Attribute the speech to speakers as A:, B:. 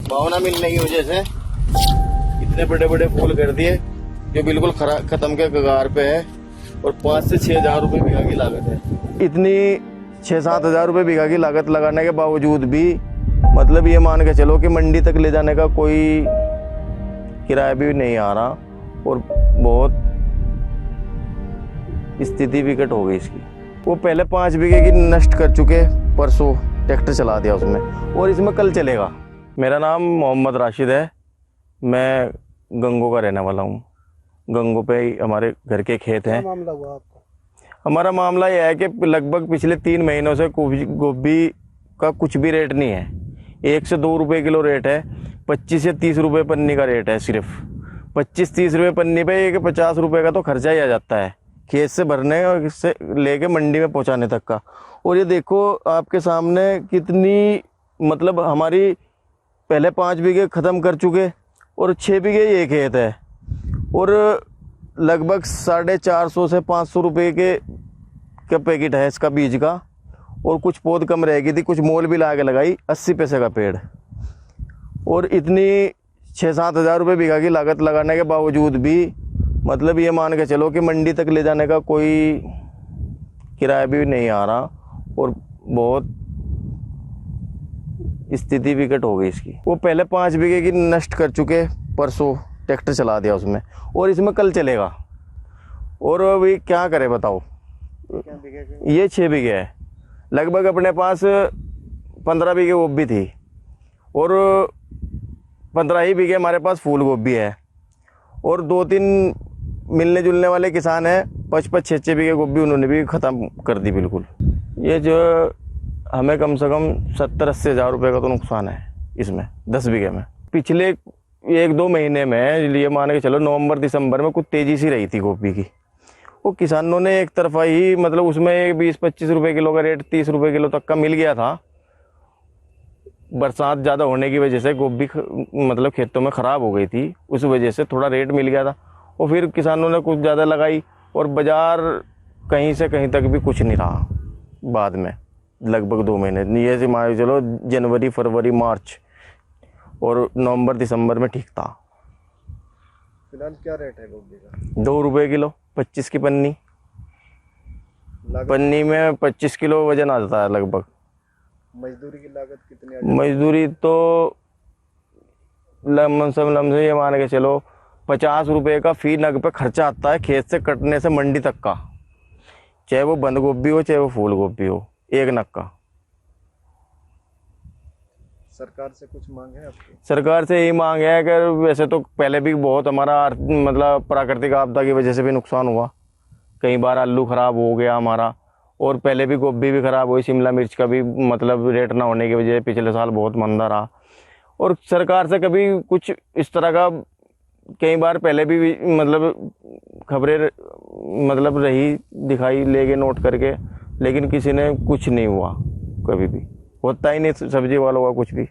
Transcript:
A: भाव न मिलने की वजह से इतने बड़े बड़े फूल कर दिए जो बिल्कुल खत्म के कगार पे है और 5 से 6 हजार रुपये बीघा की लागत है। इतनी 6-7 हजार रुपये बीघा की लागत लगाने के बावजूद भी मतलब ये मान के चलो कि मंडी तक ले जाने का कोई किराया भी नहीं आ रहा और बहुत स्थिति विकट हो गई इसकी। वो पहले 5 बीघे की नष्ट कर चुके, परसों ट्रैक्टर चला दिया उसमें और इसमें कल चलेगा। मेरा नाम मोहम्मद राशिद है, मैं गंगो का रहने वाला हूँ। गंगो पे ही हमारे घर के खेत हैं।
B: क्या मामला हुआ आपका?
A: हमारा मामला यह है कि लगभग पिछले 3 महीनों से गोभी का कुछ भी रेट नहीं है। 1 से 2 रुपये किलो रेट है, 25 से 30 रुपये पन्नी का रेट है। सिर्फ 25-30 रुपये पन्नी पे एक 50 रुपये का तो खर्चा ही आ जाता है खेत से भरने और से लेके मंडी में पहुंचाने तक का। और ये देखो आपके सामने कितनी मतलब हमारी पहले 5 बीघे ख़त्म कर चुके और 6 बीघे ये खेत है और लगभग 450 से 500 रुपये के पैकेट है इसका बीज का। और कुछ पौध कम रह गई थी, कुछ मोल भी ला के लगाई, 80 पैसे का पेड़। और इतनी 6-7 हजार रुपये बीघा की लागत लगाने के बावजूद भी मतलब ये मान के चलो कि मंडी तक ले जाने का कोई किराया भी नहीं आ रहा और बहुत स्थिति विकट हो गई इसकी। वो पहले 5 बीघे की नष्ट कर चुके, परसों ट्रैक्टर चला दिया उसमें और इसमें कल चलेगा। और अभी क्या करें बताओ। ये 6 बीघे है, लगभग अपने पास 15 बीघे गोभी थी और 15 ही बीघे हमारे पास फूल गोभी है और 2-3 मिलने जुलने वाले किसान हैं, 5-6 बीघे गोभी उन्होंने भी ख़त्म कर दी बिल्कुल। ये जो हमें कम से कम 70-80 हज़ार रुपये का तो नुकसान है इसमें 10 बीघे में। पिछले 1-2 महीने में ये मान के चलो नवंबर-दिसंबर में कुछ तेज़ी सी रही थी गोभी की। वो किसानों ने एक तरफा ही मतलब उसमें 20-25 रुपये किलो का रेट 30 रुपये किलो तक का मिल गया था। बरसात ज़्यादा होने की वजह से गोभी मतलब खेतों में ख़राब हो गई थी, उस वजह से थोड़ा रेट मिल गया था और फिर किसानों ने कुछ ज़्यादा लगाई और बाज़ार कहीं से कहीं तक भी कुछ नहीं रहा। बाद में लगभग 2 महीने ये से मान चलो जनवरी, फरवरी, मार्च और नवंबर, दिसंबर में ठीक था।
B: फिलहाल क्या रेट है गोभी का?
A: 2 रुपये किलो, 25 की पन्नी। पन्नी में 25 किलो वजन आ जाता है लगभग।
B: मजदूरी की लागत कितनी आ जाती है?
A: मजदूरी तो लमसम ये मान के चलो 50 रुपये का फी नग पे खर्चा आता है खेत से कटने से मंडी तक का, चाहे वो बंद गोभी हो चाहे वो फूल गोभी हो, एक नग का।
B: सरकार से कुछ मांग है आपकी?
A: सरकार से यही मांग है कि वैसे तो पहले भी बहुत हमारा मतलब प्राकृतिक आपदा की वजह से भी नुकसान हुआ। कई बार आलू ख़राब हो गया हमारा और पहले भी गोभी भी ख़राब हुई, शिमला मिर्च का भी मतलब रेट ना होने की वजह से पिछले साल बहुत मंदा रहा। और सरकार से कभी कुछ इस तरह का कई बार पहले भी मतलब खबरें मतलब रही दिखाई ले गए नोट करके, लेकिन किसी ने कुछ नहीं हुआ, कभी भी होता ही नहीं सब्जी वालों का कुछ भी।